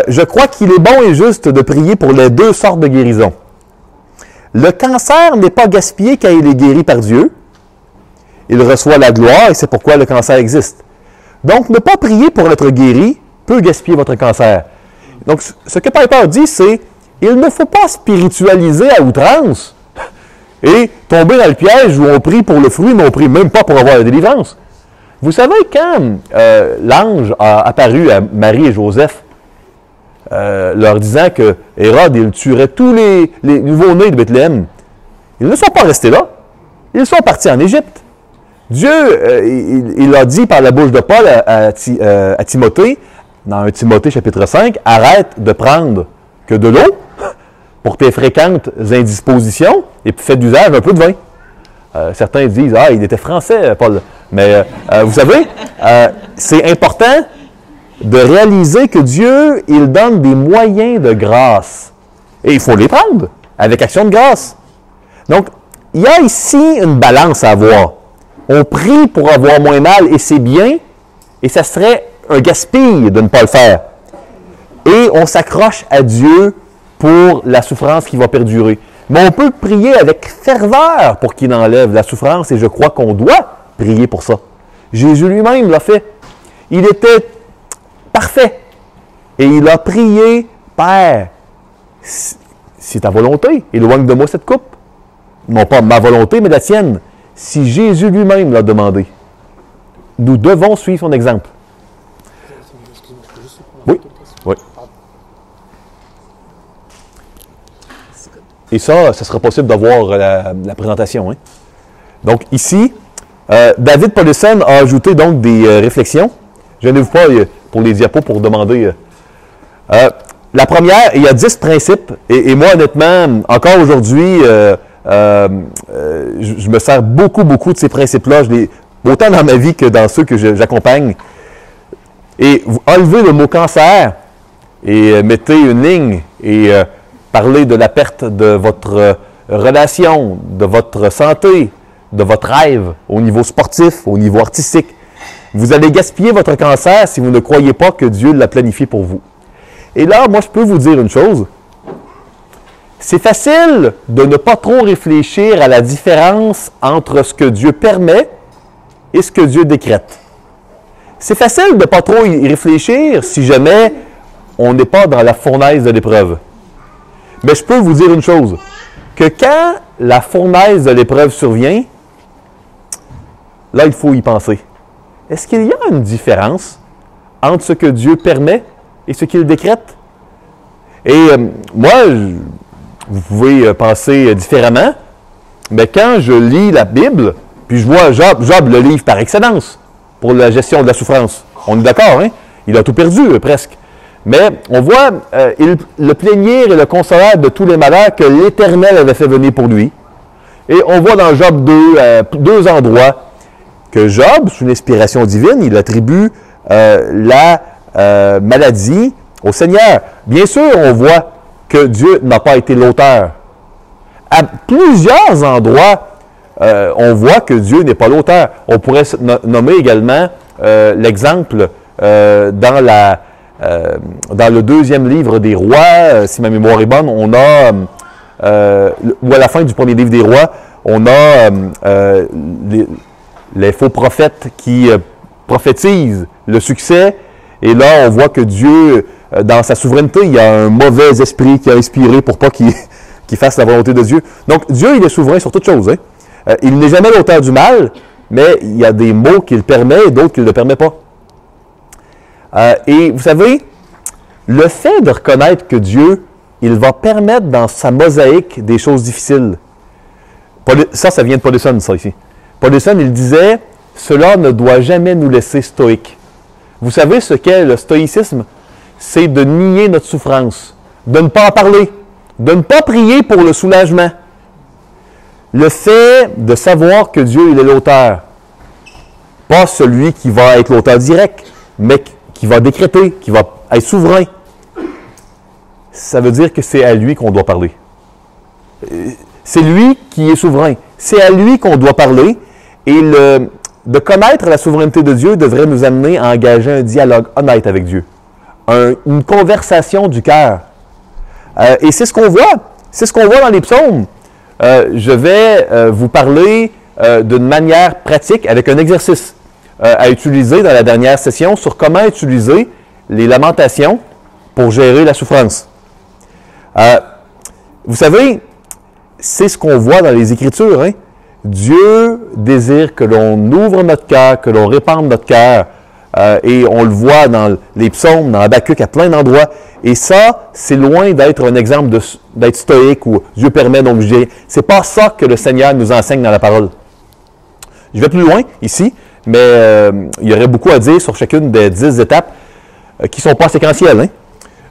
Je crois qu'il est bon et juste de prier pour les deux sortes de guérisons. Le cancer n'est pas gaspillé quand il est guéri par Dieu. Il reçoit la gloire et c'est pourquoi le cancer existe. Donc, ne pas prier pour être guéri peut gaspiller votre cancer. Donc, ce que Piper dit, c'est il ne faut pas spiritualiser à outrance et tomber dans le piège où on prie pour le fruit, mais on ne prie même pas pour avoir la délivrance. Vous savez, quand l'ange a apparu à Marie et Joseph, leur disant que Hérode, il tuerait tous les nouveaux-nés de Bethléem, ils ne sont pas restés là. Ils sont partis en Égypte. Dieu, il a dit par la bouche de Paul à Timothée, dans 1 Timothée chapitre 5, arrête de prendre que de l'eau pour tes fréquentes indispositions et puis fais d'usage un peu de vin. Certains disent, il était français, Paul. Mais vous savez, c'est important de réaliser que Dieu, il donne des moyens de grâce. Et il faut les prendre avec action de grâce. Donc, il y a ici une balance à avoir. On prie pour avoir moins mal et c'est bien, et ça serait un gaspille de ne pas le faire. Et on s'accroche à Dieu pour la souffrance qui va perdurer. Mais on peut prier avec ferveur pour qu'il enlève la souffrance, et je crois qu'on doit prier pour ça. Jésus lui-même l'a fait. Il était parfait. Et il a prié, Père, si ta volonté, éloigne de moi cette coupe. Non pas ma volonté, mais la tienne. Si Jésus lui-même l'a demandé, nous devons suivre son exemple. Oui, oui. Et ça sera possible d'avoir la présentation. Donc ici, David Paulison a ajouté donc des réflexions. Je ne vous pas pour les diapos pour demander. La première, il y a 10 principes. Et moi, honnêtement, encore aujourd'hui, je me sers beaucoup de ces principes-là. Autant dans ma vie que dans ceux que j'accompagne. Et vous enlevez le mot cancer et mettez une ligne et parlez de la perte de votre relation, de votre santé, de votre rêve au niveau sportif, au niveau artistique. Vous allez gaspiller votre cancer si vous ne croyez pas que Dieu l'a planifié pour vous. Et là, moi, je peux vous dire une chose. C'est facile de ne pas trop réfléchir à la différence entre ce que Dieu permet et ce que Dieu décrète. C'est facile de ne pas trop y réfléchir si jamais on n'est pas dans la fournaise de l'épreuve. Mais je peux vous dire une chose, que quand la fournaise de l'épreuve survient, là, il faut y penser. Est-ce qu'il y a une différence entre ce que Dieu permet et ce qu'il décrète? Et moi, vous pouvez penser différemment, mais quand je lis la Bible, puis je vois Job, le livre par excellence pour la gestion de la souffrance. On est d'accord, hein? Il a tout perdu, presque. Mais on voit, il le plaignir et le consoler de tous les malheurs que l'Éternel avait fait venir pour lui. Et on voit dans Job 2 endroits que Job, sous l'inspiration divine, il attribue la maladie au Seigneur. Bien sûr, on voit que Dieu n'a pas été l'auteur. À plusieurs endroits, on voit que Dieu n'est pas l'auteur. On pourrait nommer également l'exemple dans le 2e livre des rois, si ma mémoire est bonne, on a, ou à la fin du 1er livre des rois, on a les faux prophètes qui prophétisent le succès. Et là, on voit que Dieu, dans sa souveraineté, il y a un mauvais esprit qui a inspiré pour pas qu'il fasse la volonté de Dieu. Donc, Dieu, il est souverain sur toutes choses. Hein? Il n'est jamais l'auteur du mal, mais il y a des mots qu'il permet et d'autres qu'il ne permet pas. Et vous savez, le fait de reconnaître que Dieu, il va permettre dans sa mosaïque des choses difficiles. Ça vient de Paulison, ça ici. Paulison, il disait, « Cela ne doit jamais nous laisser stoïques. » Vous savez ce qu'est le stoïcisme? C'est de nier notre souffrance, de ne pas en parler, de ne pas prier pour le soulagement. Le fait de savoir que Dieu, il est l'auteur, pas celui qui va être l'auteur direct, mais qui va décréter, qui va être souverain, ça veut dire que c'est à lui qu'on doit parler. C'est lui qui est souverain. C'est à lui qu'on doit parler. Et de connaître la souveraineté de Dieu devrait nous amener à engager un dialogue honnête avec Dieu. Une conversation du cœur. Et c'est ce qu'on voit. C'est ce qu'on voit dans les psaumes. Je vais vous parler d'une manière pratique avec un exercice à utiliser dans la dernière session sur comment utiliser les lamentations pour gérer la souffrance. Vous savez, c'est ce qu'on voit dans les Écritures. Hein? Dieu désire que l'on ouvre notre cœur, que l'on répande notre cœur. Et on le voit dans les psaumes, dans Habakkuk, à plein d'endroits. Et ça, c'est loin d'être un exemple d'être stoïque ou Dieu permet, donc je dirais. C'est pas ça que le Seigneur nous enseigne dans la parole. Je vais plus loin ici, mais il y aurait beaucoup à dire sur chacune des 10 étapes qui ne sont pas séquentielles. Hein?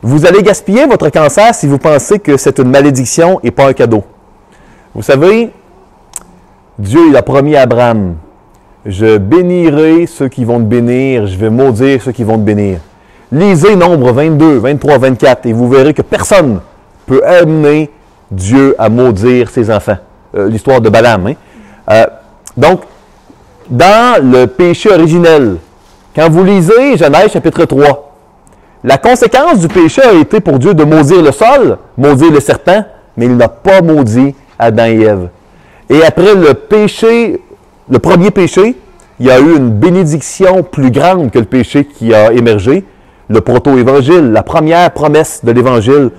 Vous allez gaspiller votre cancer si vous pensez que c'est une malédiction et pas un cadeau. Vous savez, Dieu il a promis à Abraham, « Je bénirai ceux qui vont te bénir, je vais maudire ceux qui vont te bénir. » Lisez Nombre 22, 23, 24 et vous verrez que personne ne peut amener Dieu à maudire ses enfants. L'histoire de Balaam. Hein? Donc, dans le péché originel, quand vous lisez Genèse chapitre 3, la conséquence du péché a été pour Dieu de maudire le sol, maudire le serpent, mais il n'a pas maudit Adam et Ève. Et après le péché, le premier péché, il y a eu une bénédiction plus grande que le péché qui a émergé, le proto-évangile, la première promesse de l'évangile.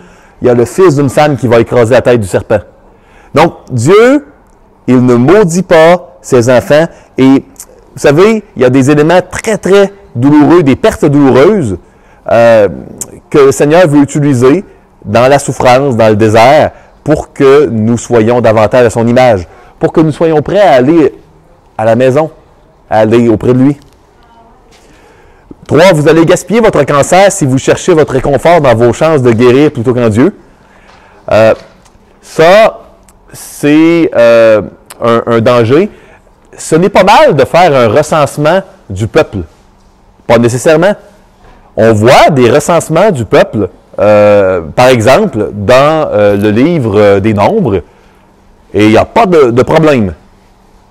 Il y a le fils d'une femme qui va écraser la tête du serpent. Donc, Dieu, il ne maudit pas ses enfants. Et vous savez, il y a des éléments très, très douloureux, des pertes douloureuses que le Seigneur veut utiliser dans la souffrance, dans le désert, pour que nous soyons davantage à son image, pour que nous soyons prêts à aller à la maison, à aller auprès de lui. 3, vous allez gaspiller votre cancer si vous cherchez votre réconfort dans vos chances de guérir plutôt qu'en Dieu. Ça, c'est un danger. Ce n'est pas mal de faire un recensement du peuple. Pas nécessairement. On voit des recensements du peuple, par exemple, dans le livre des Nombres, et il n'y a pas de problème.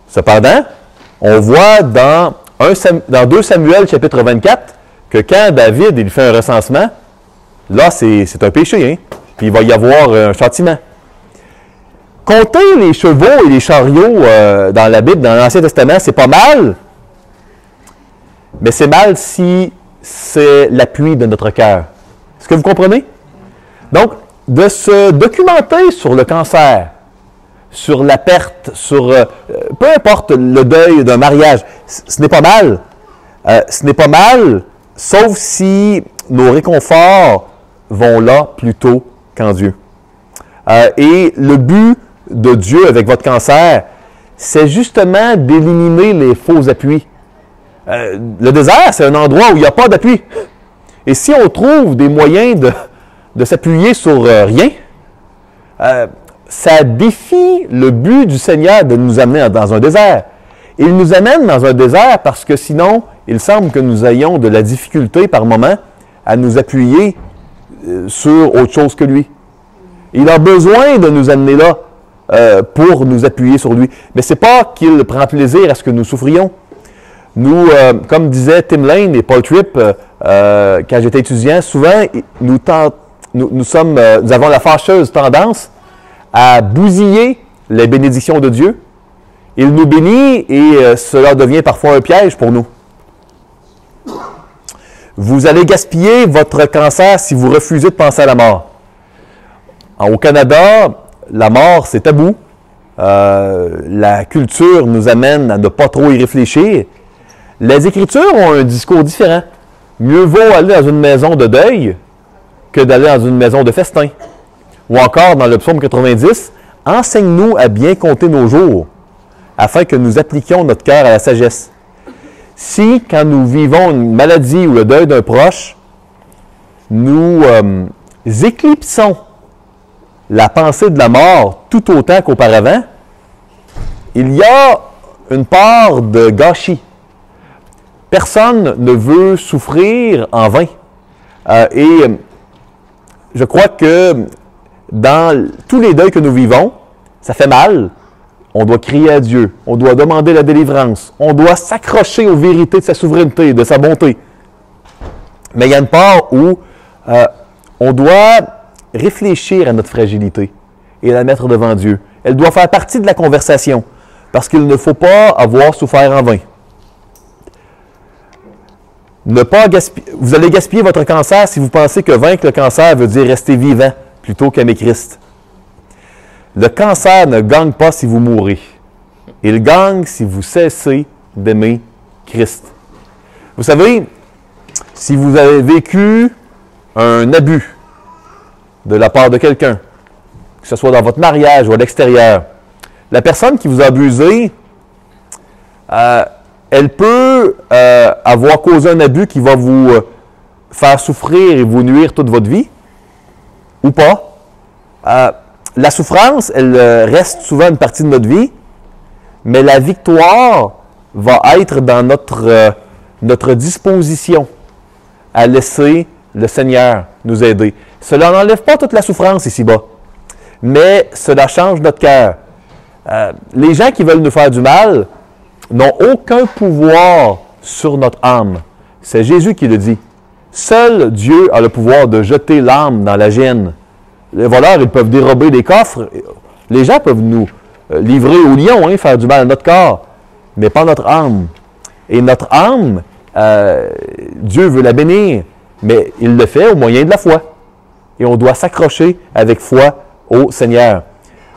Cependant, on voit dans 2 Samuel, chapitre 24, que quand David il fait un recensement, là, c'est un péché, hein? Puis il va y avoir un châtiment. Compter les chevaux et les chariots dans la Bible, dans l'Ancien Testament, c'est pas mal, mais c'est mal si c'est l'appui de notre cœur. Est-ce que vous comprenez? Donc, de se documenter sur le cancer, sur la perte, sur peu importe le deuil d'un mariage, ce n'est pas mal. Ce n'est pas mal, sauf si nos réconforts vont là plutôt qu'en Dieu. Et le but de Dieu avec votre cancer, c'est justement d'éliminer les faux appuis. Le désert, c'est un endroit où il n'y a pas d'appui. Et si on trouve des moyens de s'appuyer sur rien, ça défie le but du Seigneur de nous amener dans un désert. Il nous amène dans un désert parce que sinon, il semble que nous ayons de la difficulté par moment à nous appuyer sur autre chose que lui. Il a besoin de nous amener là pour nous appuyer sur lui. Mais ce n'est pas qu'il prend plaisir à ce que nous souffrions. Nous, comme disait Tim Lane et Paul Tripp, quand j'étais étudiant, souvent, nous avons la fâcheuse tendance à bousiller les bénédictions de Dieu. Il nous bénit et cela devient parfois un piège pour nous. Vous allez gaspiller votre cancer si vous refusez de penser à la mort. Au Canada, la mort, c'est tabou. La culture nous amène à ne pas trop y réfléchir. Les Écritures ont un discours différent. Mieux vaut aller dans une maison de deuil que d'aller dans une maison de festin. Ou encore, dans le psaume 90, « Enseigne-nous à bien compter nos jours, afin que nous appliquions notre cœur à la sagesse. » Si, quand nous vivons une maladie ou le deuil d'un proche, nous éclipsons la pensée de la mort tout autant qu'auparavant, il y a une part de gâchis. Personne ne veut souffrir en vain. Et je crois que dans tous les deuils que nous vivons, ça fait mal. On doit crier à Dieu. On doit demander la délivrance. On doit s'accrocher aux vérités de sa souveraineté, de sa bonté. Mais il y a une part où on doit réfléchir à notre fragilité et la mettre devant Dieu. Elle doit faire partie de la conversation parce qu'il ne faut pas avoir souffert en vain. Vous allez gaspiller votre cancer si vous pensez que vaincre le cancer veut dire rester vivant plutôt qu'aimer Christ. Le cancer ne gagne pas si vous mourrez. Il gagne si vous cessez d'aimer Christ. Vous savez, si vous avez vécu un abus de la part de quelqu'un, que ce soit dans votre mariage ou à l'extérieur, la personne qui vous a abusé, elle peut avoir causé un abus qui va vous faire souffrir et vous nuire toute votre vie, ou pas. La souffrance, elle reste souvent une partie de notre vie, mais la victoire va être dans notre disposition à laisser le Seigneur nous aider. Cela n'enlève pas toute la souffrance ici-bas, mais cela change notre cœur. Les gens qui veulent nous faire du mal n'ont aucun pouvoir sur notre âme. C'est Jésus qui le dit. Seul Dieu a le pouvoir de jeter l'âme dans la gêne. Les voleurs, ils peuvent dérober des coffres. Les gens peuvent nous livrer au lion, faire du mal à notre corps, mais pas notre âme. Et notre âme, Dieu veut la bénir, mais il le fait au moyen de la foi. Et on doit s'accrocher avec foi au Seigneur.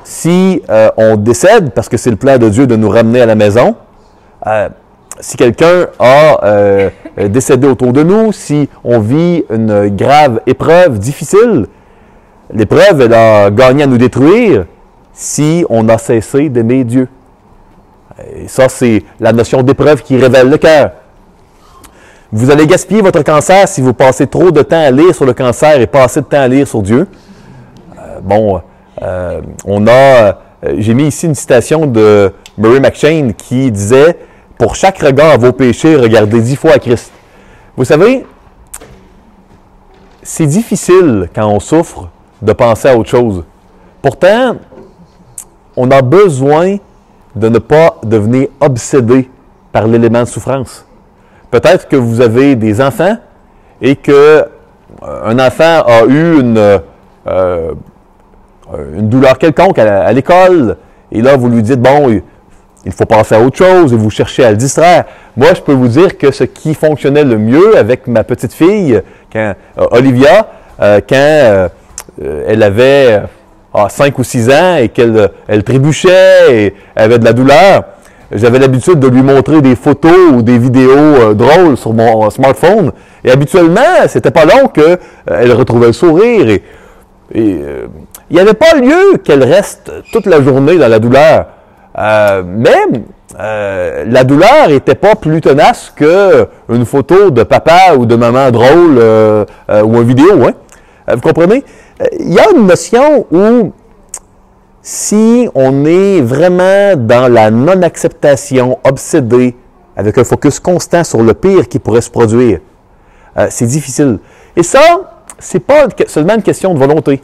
Si on décède, parce que c'est le plan de Dieu de nous ramener à la maison, si quelqu'un a décédé autour de nous, si on vit une grave épreuve difficile, l'épreuve, elle a gagné à nous détruire si on a cessé d'aimer Dieu. Et ça, c'est la notion d'épreuve qui révèle le cœur. Vous allez gaspiller votre cancer si vous passez trop de temps à lire sur le cancer et pas assez de temps à lire sur Dieu. J'ai mis ici une citation de Murray McCheyne qui disait « Pour chaque regard à vos péchés, regardez 10 fois à Christ. » Vous savez, c'est difficile quand on souffre de penser à autre chose. Pourtant, on a besoin de ne pas devenir obsédé par l'élément de souffrance. Peut-être que vous avez des enfants et que un enfant a eu une douleur quelconque à l'école et là, vous lui dites, bon, il faut passer à autre chose et vous cherchez à le distraire. Moi, je peux vous dire que ce qui fonctionnait le mieux avec ma petite fille, Olivia, quand elle avait 5 ou 6 ans et qu'elle trébuchait et avait de la douleur, j'avais l'habitude de lui montrer des photos ou des vidéos drôles sur mon smartphone. Et habituellement, c'était pas long qu'elle retrouvait le sourire. Il n'y avait pas lieu qu'elle reste toute la journée dans la douleur. Mais la douleur n'était pas plus tenace qu'une photo de papa ou de maman drôle ou une vidéo. Hein? Vous comprenez? Il y a une notion où si on est vraiment dans la non-acceptation, obsédé, avec un focus constant sur le pire qui pourrait se produire, c'est difficile. Et ça, c'est pas seulement une question de volonté.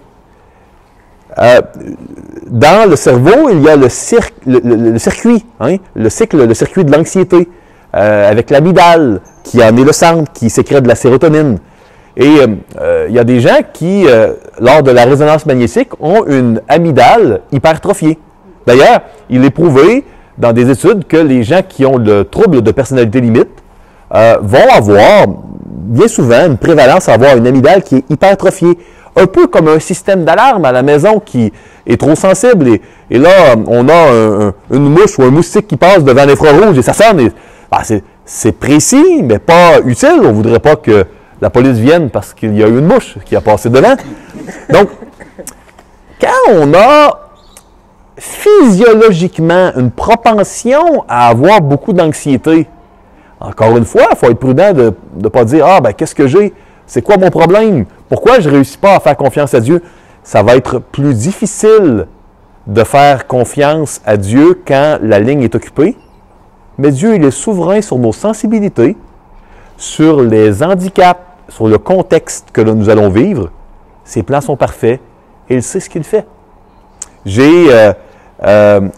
Dans le cerveau, il y a le circuit, hein, le circuit de l'anxiété, avec l'amygdale, qui en est le centre, qui sécrète de la sérotonine. Et il y a des gens qui, lors de la résonance magnétique, ont une amygdale hypertrophiée. D'ailleurs, il est prouvé dans des études que les gens qui ont le trouble de personnalité limite vont avoir, bien souvent, une prévalence à avoir une amygdale qui est hypertrophiée. Un peu comme un système d'alarme à la maison qui est trop sensible. Et là, on a une mouche ou un moustique qui passe devant l'infrarouge et ça sonne. C'est précis, mais pas utile. On ne voudrait pas que la police vienne parce qu'il y a eu une mouche qui a passé devant. Donc, quand on a physiologiquement une propension à avoir beaucoup d'anxiété, encore une fois, il faut être prudent de ne pas dire « Ah, ben qu'est-ce que j'ai? C'est quoi mon problème? Pourquoi je ne réussis pas à faire confiance à Dieu? » Ça va être plus difficile de faire confiance à Dieu quand la ligne est occupée. Mais Dieu, il est souverain sur nos sensibilités, sur les handicaps, sur le contexte que nous allons vivre. Ses plans sont parfaits et il sait ce qu'il fait. J'ai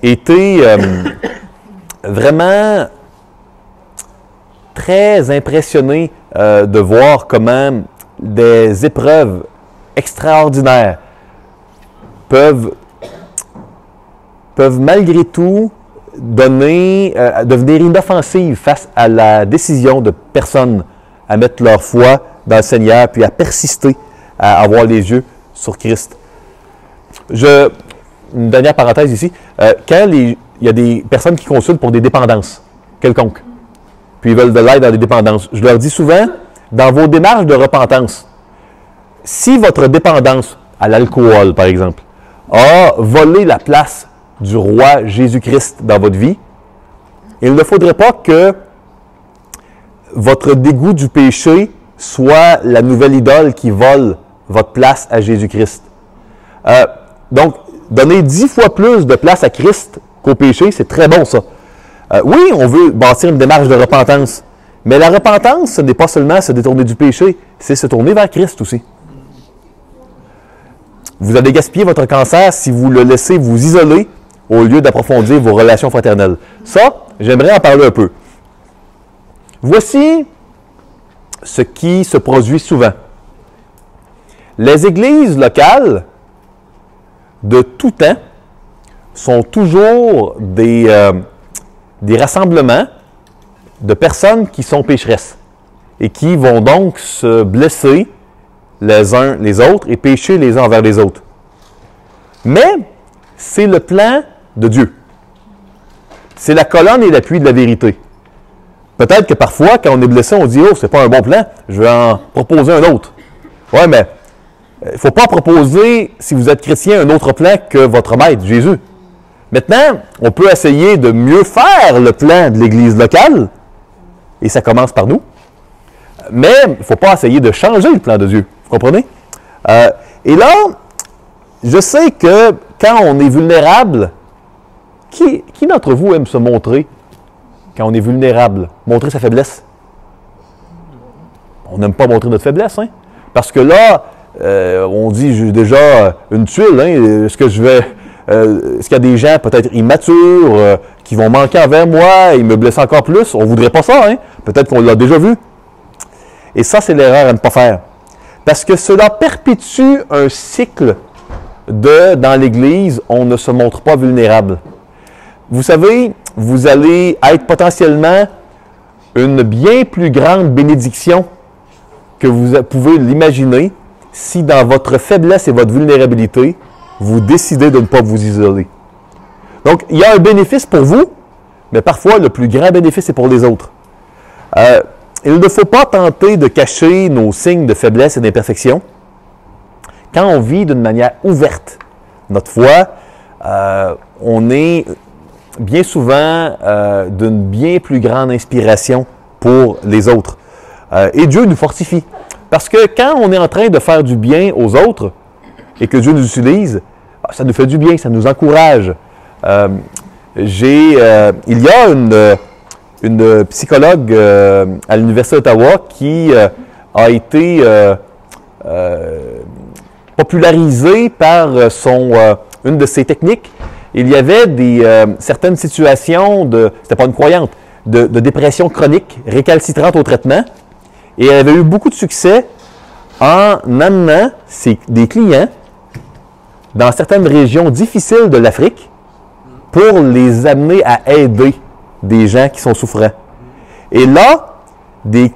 été vraiment très impressionné de voir comment des épreuves extraordinaires peuvent malgré tout devenir inoffensives face à la décision de personnes à mettre leur foi dans le Seigneur, puis à persister, à avoir les yeux sur Christ. Une dernière parenthèse ici. Quand il y a des personnes qui consultent pour des dépendances quelconques, puis ils veulent de l'aide dans des dépendances, je leur dis souvent, dans vos démarches de repentance, si votre dépendance à l'alcool, par exemple, a volé la place du roi Jésus-Christ dans votre vie, il ne faudrait pas que votre dégoût du péché soit la nouvelle idole qui vole votre place à Jésus-Christ. Donc, donner 10 fois plus de place à Christ qu'au péché, c'est très bon ça. Oui, on veut bâtir une démarche de repentance, mais la repentance, ce n'est pas seulement se détourner du péché, c'est se tourner vers Christ aussi. Vous allez gaspiller votre cancer si vous le laissez vous isoler au lieu d'approfondir vos relations fraternelles. Ça, j'aimerais en parler un peu. Voici ce qui se produit souvent. Les églises locales de tout temps sont toujours des rassemblements de personnes qui sont pécheresses et qui vont donc se blesser les uns les autres et pécher les uns envers les autres. Mais c'est le plan de Dieu. C'est la colonne et l'appui de la vérité. Peut-être que parfois, quand on est blessé, on dit « Oh, c'est pas un bon plan, je vais en proposer un autre. » Ouais, mais il ne faut pas proposer, si vous êtes chrétien, un autre plan que votre maître, Jésus. Maintenant, on peut essayer de mieux faire le plan de l'Église locale, et ça commence par nous, mais il ne faut pas essayer de changer le plan de Dieu. Vous comprenez? Et là, je sais que quand on est vulnérable, qui d'entre vous aime se montrer quand on est vulnérable? Montrer sa faiblesse? On n'aime pas montrer notre faiblesse, hein? Parce que là, on dit, j'ai déjà une tuile, hein? Est-ce qu'il y a des gens peut-être immatures qui vont manquer envers moi et me blesser encore plus? On ne voudrait pas ça, hein? Peut-être qu'on l'a déjà vu. Et ça, c'est l'erreur à ne pas faire. Parce que cela perpétue un cycle dans l'Église, on ne se montre pas vulnérable. Vous savez, vous allez être potentiellement une bien plus grande bénédiction que vous pouvez l'imaginer si dans votre faiblesse et votre vulnérabilité, vous décidez de ne pas vous isoler. Donc, il y a un bénéfice pour vous, mais parfois, le plus grand bénéfice est pour les autres. Il ne faut pas tenter de cacher nos signes de faiblesse et d'imperfection. Quand on vit d'une manière ouverte notre foi, on est bien souvent d'une bien plus grande inspiration pour les autres. Et Dieu nous fortifie. Parce que quand on est en train de faire du bien aux autres et que Dieu nous utilise, ça nous fait du bien, ça nous encourage. Il y a une psychologue à l'Université d'Ottawa qui a été popularisée par une de ses techniques. Il y avait certaines situations c'était pas une croyante, de dépression chronique récalcitrante au traitement. Et elle avait eu beaucoup de succès en amenant des clients dans certaines régions difficiles de l'Afrique pour les amener à aider des gens qui sont souffrants. Et là, des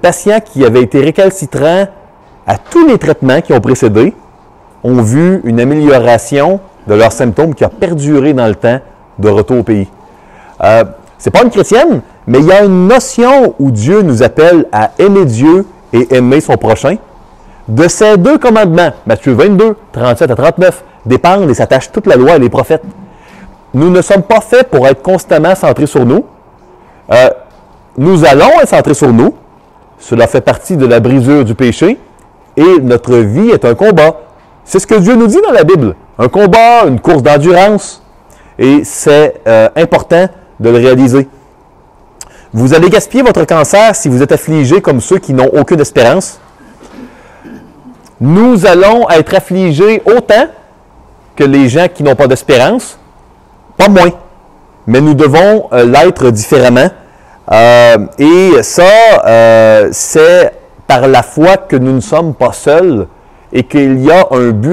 patients qui avaient été récalcitrants à tous les traitements qui ont précédé, ont vu une amélioration de leurs symptômes qui a perduré dans le temps de retour au pays. C'est pas une chrétienne, mais il y a une notion où Dieu nous appelle à aimer Dieu et aimer son prochain. De ces deux commandements, Matthieu 22, 37 à 39, dépendent et s'attachent toute la loi et les prophètes. Nous ne sommes pas faits pour être constamment centrés sur nous. Nous allons être centrés sur nous. Cela fait partie de la brisure du péché. Et notre vie est un combat. C'est ce que Dieu nous dit dans la Bible. Un combat, une course d'endurance. Et c'est important de le réaliser. Vous allez gaspiller votre cancer si vous êtes affligé comme ceux qui n'ont aucune espérance. Nous allons être affligés autant que les gens qui n'ont pas d'espérance, pas moins. Mais nous devons l'être différemment. Et ça, c'est par la foi que nous ne sommes pas seuls et qu'il y a un but